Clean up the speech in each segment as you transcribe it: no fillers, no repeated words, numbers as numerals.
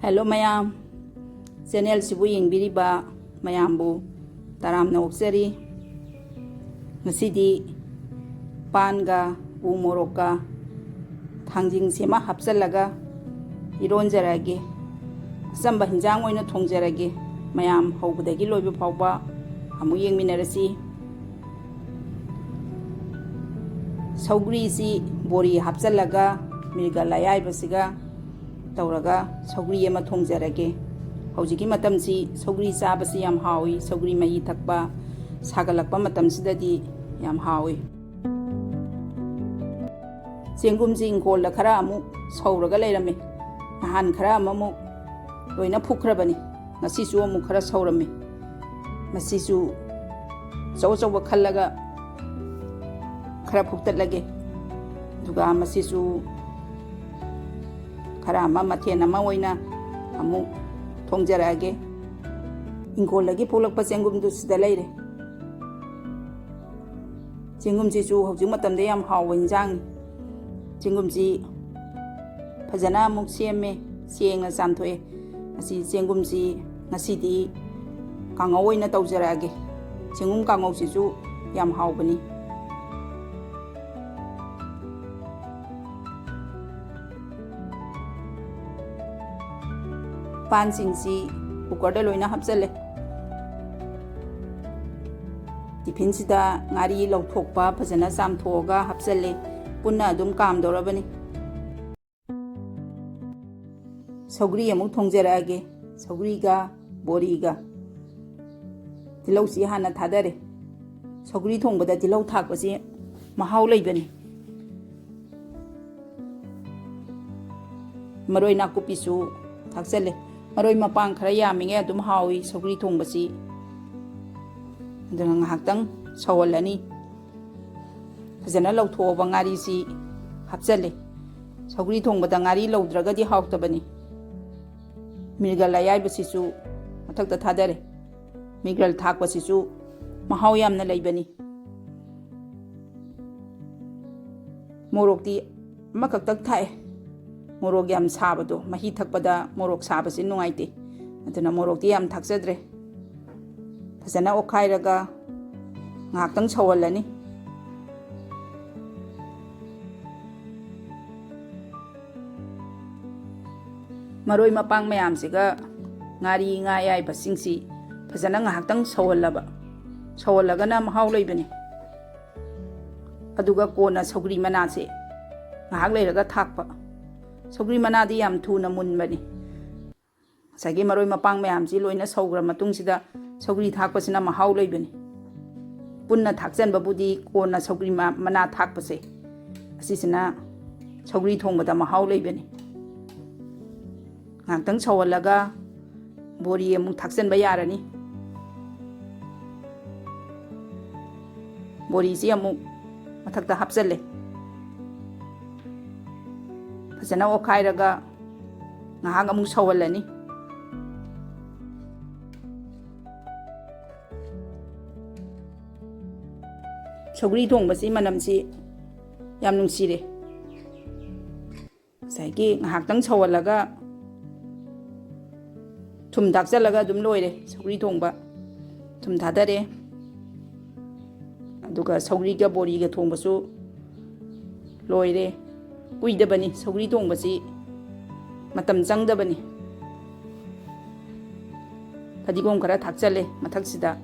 Hello mayam, channel sibu yengbiriba mayambu taramna oksari. Ngasidi panga u moroka thangjing sema hapsalaga ironjarage samba hinjang oina thongjarage mayam hobudagi loiba phawba amu yengminarasi. Sougri si bori hapsalaga mirga layai basiga tauraga sougri ama thongjarage. Hojiki matamsi sougri sabasi yam hawi, sougri mai thakpa sagalakpa matamsidadi yam hawi. Chengum jingkol la khara amu sauraga leirame. Nahan khara amamu loina phukrabani. Ngasisu amu khara saurame. Masisu chaw chaw khallaga khara phuktatlage. Duga masisu khara ama mathel ama oina amu thongjarage. Ingkolagi pulakpa chengum du sida leire. Chengum ji chu hojik matamda yam hawa injang. Chengum ji phajana amuk seme senga samthoe. Asi chengum ji ngasidi kangau oina tawjarage. Chengum kangau si chu yam hawbani. Pan singsi kukarda loina hapsale. Tiffin sida ngari lauthokpa phajana samthoga hapsale punna adum kam dorabani. Sougri amuk thongjarage. Sougri ga bori ga tilau si hana thadare. Sougri thongbada tilau thakpasi mahau leibani. Maroi nakupisu thaksale. Maroi mapang khara yaminge adum hawi sougri thongbasi. Aduna ngahaktang sawalani. Phajana lauthoba ngari si hapsale. Sougri thongbada ngari laudragadi hawtabani. Mirgal layai basisu mathakta thadare. Mirgal thakpasisu mahau yamna leibani. Morokti makaktak thae. Morok yam sabado mahi thakpada morok sabasi nungaite. Aduna morokti yam thaksadre. Phajana okhairaga ngahaktang sawalani. Maroi mapang mayam siga ngari ngayai basingsi phajana ngahaktang sawallaba. Sawallagana mahau leibani. Aduga kona sougri manase ngahak leiraga thakpa. Sougri manadi yam thuna munbani. Sagi maroi mapang mayam si loina saugra matung sida sougri thakpasina mahau leibani. Punna thakjanba budi kona sougri mana thakpase. Asisina sougri thongbada mahau leibani. Ngaktang sawalaga bori amuk thakjanba yarani. Bori si amuk mathakta hapsale. Phajana okhairaga ngahak amuk sawalani. Sougri thongbasi manamsi yam nungsire. Saiki ngahaktang sawalaga thum dakjalaga adum loire sougri thongba. Thum thadare. Aduga sougri ga bori ga thongbasu loire. Kuidabani sougri thongbasi matam changdabani. Fadigom khara thakchale mathaksida.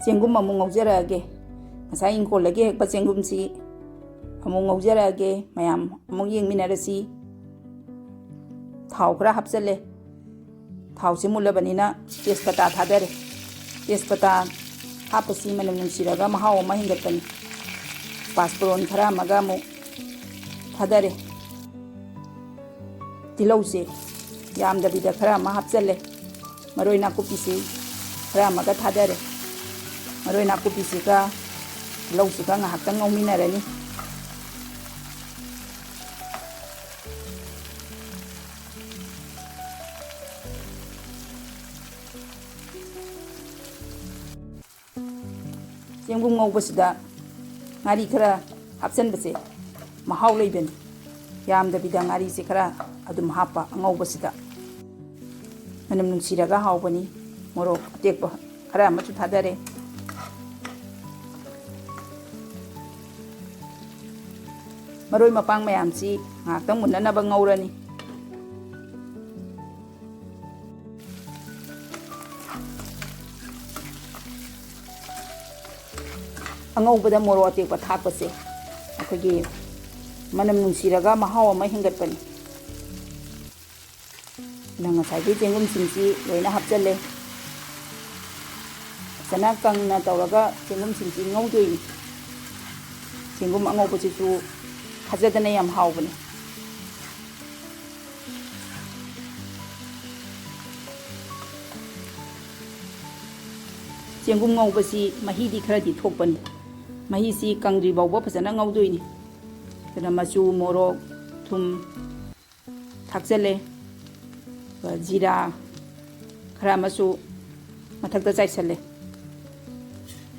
Chengum amu ngaujarage. Ngasai ingkolagi hekpa chengum si ꯑꯃꯨꯛ ꯉꯧꯖꯔꯛꯑꯒꯦ ꯃꯌꯥꯝ ꯑꯃꯨꯛ ꯌꯦꯡꯃꯤꯟꯅꯔꯁꯤ ꯊꯥꯎ ꯈꯔ ꯍꯥꯞꯆꯜꯂꯦ ꯊꯥꯎꯁꯤ ꯃꯨꯜꯂꯕꯅꯤꯅ ꯇꯦꯖꯄꯇꯥ ꯊꯥꯗꯔꯦ ꯇꯦꯖꯄꯇꯥ ꯍꯥꯞꯄꯁꯤ ꯃꯅꯝ ꯅꯨꯡꯁꯤꯔꯒ ꯃꯍꯥꯎ ꯑꯃ ꯍꯦꯟꯒꯠꯄꯅꯤ ꯄꯥꯁꯄꯣꯔꯟ ꯈꯔ ꯑꯃꯒ ꯑꯃꯨꯛ ꯊꯥꯗꯔꯦ ꯇꯤꯜꯍꯧꯁꯦ ꯌꯥꯝꯗꯕꯤꯗ ꯈꯔ ꯑꯃ ꯍꯥꯞꯆꯜꯂꯦ ꯃꯔꯣꯏ ꯅꯥꯀꯨꯞꯄꯤꯁꯤ ꯈꯔ ꯑꯃꯒ ꯊꯥꯗꯔꯦ ꯃꯔꯣꯏ ꯅꯥꯀꯨꯞꯄꯤꯁꯤꯒ ꯇꯤꯜꯍꯧꯁꯤꯒ ꯉꯥꯏꯍꯥꯛꯇꯪ ꯉꯧꯃꯤꯟꯅꯔꯅꯤ ꯆꯦꯡꯒꯨꯝ ꯉꯧꯕꯁꯤꯗ ꯉꯥꯔꯤ ꯈꯔ ꯍꯥꯞꯆꯟꯕꯁꯦ ꯃꯍꯥꯎ ꯂꯩꯕꯅꯤ ꯌꯥꯝꯗꯕꯤꯗ ꯉꯥꯔꯤꯁꯦ ꯈꯔ ꯑꯗꯨꯝ ꯍꯥꯞꯄ ꯑꯉꯧꯕꯁꯤꯗ ꯃꯅꯝ ꯅꯨꯡꯁꯤꯔꯒ ꯍꯥꯎꯕꯅꯤ ꯃꯣꯔꯣꯛ ꯑꯇꯦꯛꯄ ꯈꯔ ꯑꯃꯁꯨ ꯊꯥꯗꯔꯦ ꯃꯔꯣꯏ ꯃꯄꯥꯡ ꯃꯌꯥꯝꯁꯤ ꯉꯥꯏꯍꯥꯛꯇꯪ ꯃꯨꯟꯅꯅꯕ ꯉꯧꯔꯅꯤ ꯑꯉꯧꯕꯗ ꯃꯣꯔꯣꯛ ꯑꯇꯦꯛꯄ ꯊꯥꯛꯄꯁꯦ ꯑꯩꯈꯣꯏꯒꯤ ꯃꯅꯝ ꯅꯨꯡꯁꯤꯔꯒ ꯃꯍꯥꯎ ꯑꯃ ꯍꯦꯟꯒꯠꯄꯅꯤ ꯉꯁꯥꯏꯒꯤ ꯆꯦꯡꯒꯨꯝꯁꯤꯡꯁꯤ ꯂꯣꯏꯅ ꯍꯥꯞꯆꯜꯂꯦ ꯐꯖꯅ ꯀꯪꯅ ꯇꯧꯔꯒ ꯆꯦꯡꯒꯨꯝꯁꯤꯡꯁꯤ ꯉꯧꯗꯣꯏꯅꯤ ꯆꯦꯡꯒꯨꯝ ꯑꯉꯧꯕꯁꯤꯁꯨ ꯐꯖꯗꯅ ꯌꯥꯝ ꯍꯥꯎꯕꯅꯤ ꯆꯦꯡꯒꯨꯝ ꯉꯧꯕꯁꯤ ꯃꯍꯤꯗꯤ ꯈꯔꯗꯤ ꯊꯣꯛꯄꯅꯤ ꯃꯍꯤꯁꯤ ꯀꯪꯗ꯭ꯔꯤ ꯐꯥꯎꯕ ꯐꯖꯅ ꯉꯧꯗꯣꯏꯅꯤ ꯑꯗꯨꯅ ꯃꯆꯨ ꯃꯣꯔꯣꯛ ꯊꯨꯝ ꯊꯥꯛꯆꯜꯂꯦ ꯖꯤꯔꯥ ꯈꯔ ꯑꯃꯁꯨ ꯃꯊꯛꯇ ꯆꯥꯏꯁꯜꯂꯦ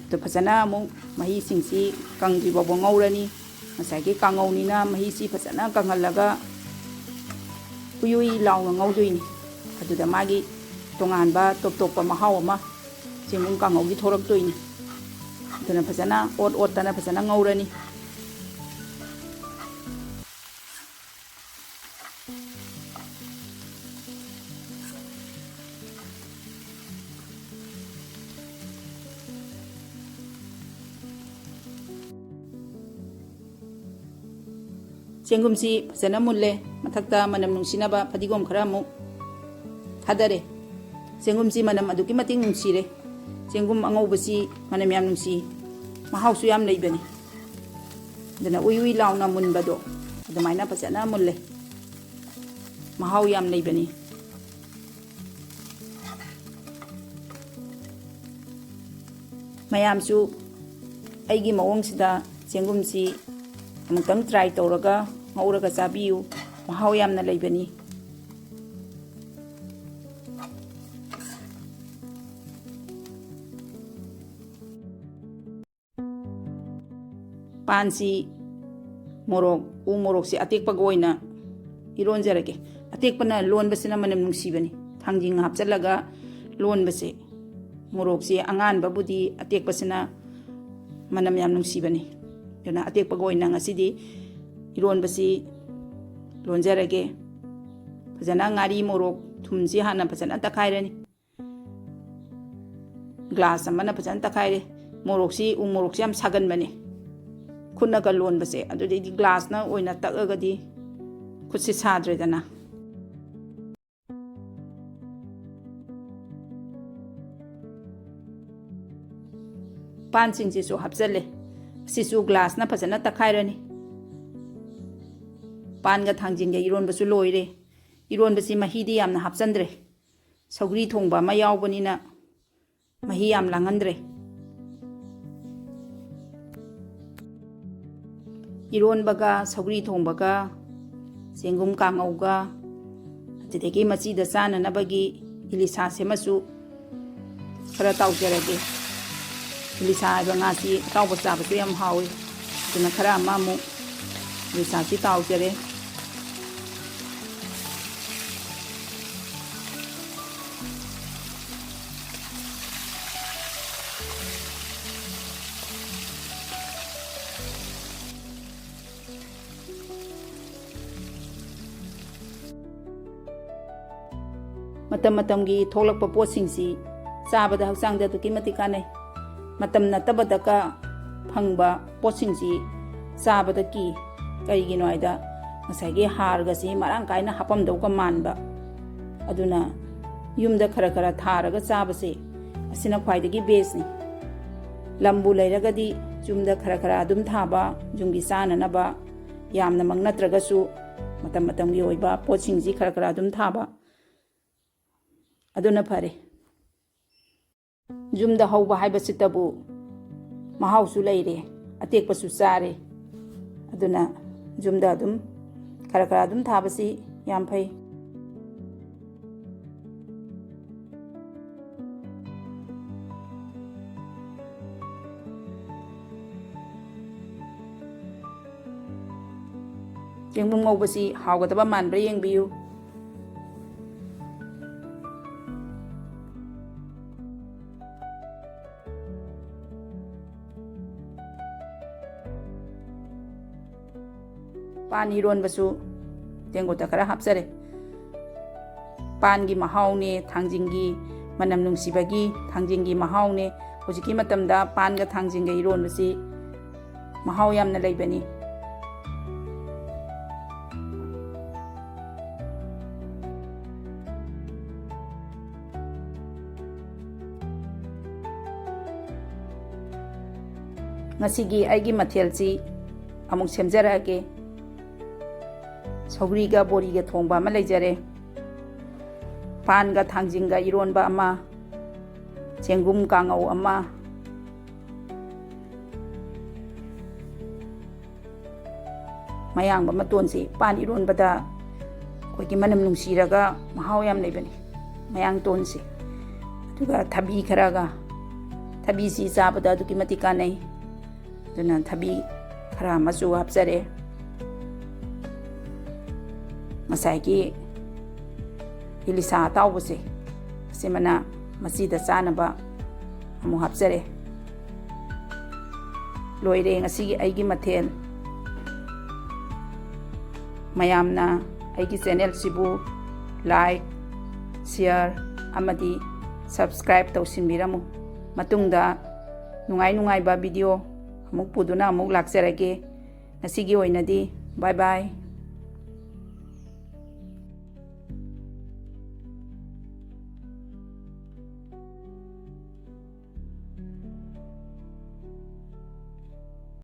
ꯑꯗꯨ ꯐꯖꯅ ꯑꯃꯨꯛ ꯃꯍꯤꯁꯤꯡꯁꯤ ꯀꯪꯗ꯭ꯔꯤ ꯐꯥꯎꯕ ꯉꯧꯔꯅꯤ ꯉꯁꯥꯏꯒꯤ ꯀꯥꯡꯉꯧꯅꯤꯅ ꯃꯍꯤꯁꯤ ꯐꯖꯅ ꯀꯪꯍꯜꯂꯒ ꯎꯏ ꯎꯏ ꯂꯥꯎꯅ ꯉꯧꯗꯣꯏꯅꯤ ꯑꯗꯨꯗ ꯃꯥꯒꯤ ꯇꯣꯉꯥꯟꯕ ꯇꯣꯞ ꯇꯣꯞꯄ ꯃꯍꯥꯎ ꯑꯃ ꯆꯦꯡꯒꯨꯝ ꯀꯥꯡꯉꯧꯒꯤ ꯊꯣꯔꯛꯇꯣꯏꯅꯤ ꯑꯗꯨꯅ ꯐꯖꯅ ꯑꯣꯠꯇꯅ ꯐꯖꯅ ꯉꯧꯔꯅꯤ ꯆꯦꯡꯒꯨꯝꯁꯤ ꯐꯖꯅ ꯃꯨꯜꯂꯦ ꯃꯊꯛꯇ ꯃꯅꯝ ꯅꯨꯡꯁꯤꯅꯕ ꯐꯗꯤꯒꯣꯝ ꯈꯔ ꯑꯃꯨꯛ ꯊꯥꯗꯔꯦ ꯆꯦꯡꯒꯨꯝꯁꯤ ꯃꯅꯝ ꯑꯗꯨꯛꯀꯤ ꯃꯇꯤꯛ ꯅꯨꯡꯁꯤꯔꯦ ꯆꯦꯡꯒꯨꯝ ꯑꯉꯧꯕꯁꯤ ꯃꯅꯝ ꯌꯥꯝ ꯅꯨꯡꯁꯤ ꯃꯍꯥꯎꯁꯨ ꯌꯥꯝ ꯂꯩꯕꯅꯤ ꯑꯗꯨꯅ ꯎꯏ ꯎꯏ ꯂꯥꯎꯅ ꯃꯨꯟꯕꯗꯣ ꯑꯗꯨꯃꯥꯏꯅ ꯐꯖꯅ ꯃꯨꯜꯂꯦ ꯃꯍꯥꯎ ꯌꯥꯝ ꯂꯩꯕꯅꯤ ꯃꯌꯥꯝꯁꯨ ꯑꯩꯒꯤ ꯃꯑꯣꯡꯁꯤꯗ ꯆꯦꯡꯒꯨꯝꯁꯤ ꯑꯃꯨꯛꯇꯪ ꯇ꯭ꯔꯥꯏ ꯇꯧꯔꯒ ꯉꯧꯔꯒ ꯆꯥꯕꯤꯌꯨ ꯃꯍꯥꯎ ꯌꯥꯝꯅ ꯂꯩꯕꯅꯤ ꯄꯥꯟꯁꯤ ꯃꯣꯔꯣꯛ ꯎ ꯃꯣꯔꯣꯛꯁꯤ ꯑꯇꯦꯛꯄꯒ ꯑꯣꯏꯅ ꯏꯔꯣꯟꯖꯔꯒꯦ ꯑꯇꯦꯛꯄꯅ ꯂꯣꯟꯕꯁꯤꯅ ꯃꯅꯝ ꯅꯨꯡꯁꯤꯕꯅꯤ ꯊꯥꯡꯖꯤꯡ ꯍꯥꯞꯆꯜꯂꯒ ꯂꯣꯟꯕꯁꯦ ꯃꯣꯔꯣꯛꯁꯤ ꯑꯉꯥꯟꯕꯕꯨꯗꯤ ꯑꯇꯦꯛꯄꯁꯤꯅ ꯃꯅꯝ ꯌꯥꯝ ꯅꯨꯡꯁꯤꯕꯅꯤ ꯑꯗꯨꯅ ꯑꯇꯦꯛꯄꯒ ꯑꯣꯏꯅ ꯉꯁꯤꯗꯤ ꯏꯔꯣꯟꯕꯁꯤ ꯂꯣꯟꯖꯔꯒꯦ ꯐꯖꯅ ꯉꯥꯔꯤ ꯃꯣꯔꯣꯛ ꯊꯨꯝꯁꯤ ꯍꯥꯟꯅ ꯐꯖꯅ ꯇꯛꯈꯥꯏꯔꯅꯤ ꯒ꯭ꯂꯥꯁ ꯑꯃꯅ ꯐꯖꯅ ꯇꯛꯈꯥꯏꯔꯦ ꯃꯣꯔꯣꯛꯁꯤ ꯎ ꯃꯣꯔꯣꯛꯁꯤ ꯌꯥꯝ ꯁꯥꯒꯟꯕꯅꯤ ꯈꯨꯠꯅꯒ ꯂꯣꯟꯕꯁꯦ ꯑꯗꯨꯗꯩꯗꯤ ꯒ꯭ꯂꯥꯁꯅ ꯑꯣꯏꯅ ꯇꯛꯑꯒꯗꯤ ꯈꯨꯠꯁꯤ ꯁꯥꯗ꯭ꯔꯦꯗꯅ ꯄꯥꯟꯁꯤꯡꯁꯤꯁꯨ ꯍꯥꯞꯆꯜꯂꯦ ꯑꯁꯤꯁꯨ ꯒ꯭ꯂꯥꯁꯅ ꯐꯖꯅ ꯇꯛꯈꯥꯏꯔꯅꯤ ꯄꯥꯟꯒ ꯊꯥꯡꯖꯤꯡꯒ ꯏꯔꯣꯟꯕꯁꯨ ꯂꯣꯏꯔꯦ ꯏꯔꯣꯟꯕꯁꯤ ꯃꯍꯤꯗꯤ ꯌꯥꯝꯅ ꯍꯥꯞꯆꯟꯗ꯭ꯔꯦ ꯁꯧꯒ꯭ꯔꯤ ꯊꯣꯡꯕ ꯑꯃ ꯌꯥꯎꯕꯅꯤꯅ ꯃꯍꯤ ꯌꯥꯝ ꯂꯥꯡꯍꯟꯗ꯭ꯔꯦ ꯏꯔꯣꯟꯕꯒ ꯁꯧꯒ꯭ꯔꯤ ꯊꯣꯡꯕꯒ ꯆꯦꯡꯒꯨꯝ ꯀꯥꯡꯉꯧꯒ ꯑꯗꯨꯗꯒꯤ ꯃꯆꯤꯗ ꯆꯥꯅꯅꯕꯒꯤ ꯏꯂꯤꯁꯥ ꯁꯦꯝꯃꯁꯨ ꯈꯔ ꯇꯥꯎꯖꯔꯒꯦ ꯏꯂꯤꯁꯥ ꯍꯥꯏꯕ ꯉꯥꯁꯤ ꯑꯇꯥꯎꯕ ꯆꯥꯕꯁꯨ ꯌꯥꯝ ꯍꯥꯎꯏ ꯑꯗꯨꯅ ꯈꯔ ꯑꯃ ꯑꯃꯨꯛ ꯏꯂꯤꯁꯥꯁꯤ ꯇꯥꯎꯖꯔꯦ ꯃꯇꯝ ꯃꯇꯝꯒꯤ ꯊꯣꯛꯂꯛꯄ ꯄꯣꯠꯁꯤꯡꯁꯤ ꯆꯥꯕꯗ ꯍꯛꯆꯥꯡꯗ ꯑꯗꯨꯛꯀꯤ ꯃꯇꯤꯛ ꯀꯥꯟꯅꯩ ꯃꯇꯝ ꯅꯠꯇꯕꯗꯒ ꯐꯪꯕ ꯄꯣꯠꯁꯤꯡꯁꯤ चाबदा की करिगिनो आइदा ngसाigi hargasi marang kaina hapam dauka manba aduna yumda khara khara tharaga chabase asina khwaidagi base ni lambu lairagadi jumda khara khara adum thaba jumgi sana naba yamna mangnatragasu matam matamgi oiba pochingji khara khara adum thaba aduna phare jumda hauba haibasi tabu mahausu leire atekpasu chare aduna jumda adum khara khara adum thabasi yam phai Chengum ngobasi hawgadaba manbra yengbiyu pan iron basu tengota khara hapsare pan gi mahau ne thangjingi manam nungsibagi thangjingi mahau ne hojiki matamda pan ga thangjinga iron basi mahau yamna leibani ngasigi aigi mathelchi amuk semjarage Sougri Bori Thongba ma leijare pan ga thangjinga Eromba ama Chengum Kangou ama mayang ba matonsi pan Eromba da koiki manam nungsiraga mahau yam leibani mayang tonsi tuga thabi kharaga thabi si chabada duki matika nei duna thabi khara machu hapsare Masaigi ilisa tawbuse simana masida sanaba amu hapsare loire ngasigi aigi mathel mayamna aigi channel sibu like share amadi subscribe tawsinbiramu matungda nungai ba video amuk puduna amuk lakserage ngasigi oinadi bye bye